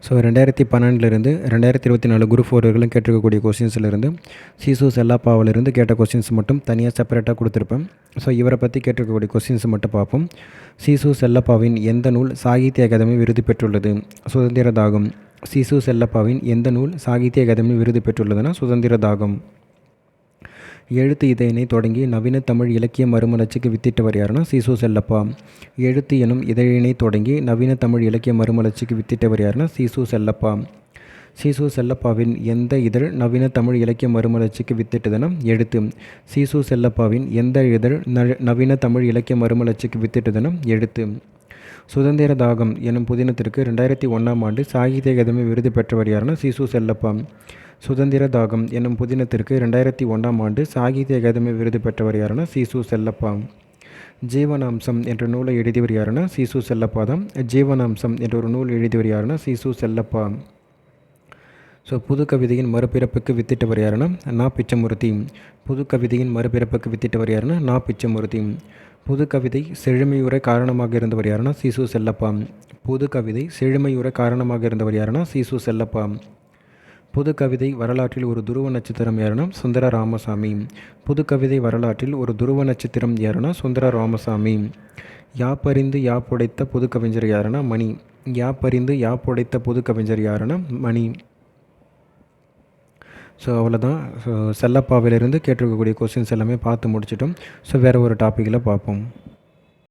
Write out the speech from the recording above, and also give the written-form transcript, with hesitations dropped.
So 2012 2024 group 4 வரைக்கும் கேட்டிருக்கக்கூடிய கொஸ்டின்ஸ்லேருந்து சீசு செல்லாப்பாவிலிருந்து கேட்ட questions மட்டும் தனியாக செப்பரேட்டாக கொடுத்துருப்பேன். ஸோ இவரை பற்றி கேட்டிருக்கக்கூடிய கொஸ்டின்ஸ் மட்டும் பார்ப்போம். சீசு செல்லப்பாவின் எந்த நூல் சாகித்ய அகாதமி விருது பெற்றுள்ளது? சுதந்திர தாகம். சீசு செல்லப்பாவின் எந்த நூல் சாகித்ய அகாதமி விருது பெற்றுள்ளதுன்னா சுதந்திர தாகம். எழுத்து இதழினை தொடங்கி நவீன தமிழ் இலக்கிய மறுமலர்ச்சிக்கு வித்திட்டவர் யாருன்னா சீசு செல்லப்பா. எழுத்து எனும் இதழினை தொடங்கி நவீன தமிழ் இலக்கிய மறுமலர்ச்சிக்கு வித்திட்டவர் யாருன்னா சீசு செல்லப்பா. சீசு செல்லப்பாவின் எந்த இதழ் நவீன தமிழ் இலக்கிய மறுமலர்ச்சிக்கு வித்திட்டதுன்னா எழுத்து. சீசு செல்லப்பாவின் எந்த இதழ் நவீன தமிழ் இலக்கிய மறுமலர்ச்சிக்கு வித்திட்டதுன்னா எழுத்து. சுதந்திர தாகம் எனும் புதினத்திற்கு 2001 சாகித்ய அகாதமி விருது பெற்றவர் யாருன்னா சீசு செல்லப்பா. சுதந்திர தாகம் என்னும் புதினத்திற்கு 2001 சாகித்ய அகாதமி விருது பெற்றவர் யாருன்னா சீசு செல்லப்பா. ஜீவனாம்சம் என்ற நூலை எழுதியவர் யாருன்னா சீசு செல்லப்பா தான். ஜீவனாம்சம் என்ற ஒரு நூல் எழுதியவர் யாருன்னா சீசு செல்லப்பா. ஸோ புது கவிதையின் மறுபிறப்புக்கு வித்திட்டவர் யாருன்னா நா. பிச்சமூர்த்தி. புது கவிதையின் மறுபிறப்புக்கு வித்திட்டவர் யாருன்னா நா. பிச்சமூர்த்தி. புது கவிதை செழுமையுற காரணமாக இருந்தவர் யாருன்னா சீசு செல்லப்பா. புது கவிதை செழுமையுற காரணமாக இருந்தவர் யாருன்னா சீசு செல்லப்பா. புது கவிதை வரலாற்றில் ஒரு துருவ நட்சத்திரம் யாருன்னா சுந்தர ராமசாமி. புது கவிதை வரலாற்றில் ஒரு துருவ நட்சத்திரம் யாருன்னா சுந்தர ராமசாமி. யாப்பறிந்து யாப்புடைத்த புது கவிஞர் யாருன்னா மணி. யாப்பறிந்து யாப்புடைத்த புது கவிஞர் யாருன்னா மணி. ஸோ அவ்வளோதான். ஸோ செல்லப்பாவிலிருந்து கேட்டிருக்கக்கூடிய கொஸ்டின்ஸ் எல்லாமே பார்த்து முடிச்சிட்டோம். ஸோ வேறு ஒரு டாப்பிக்கில் பார்ப்போம்.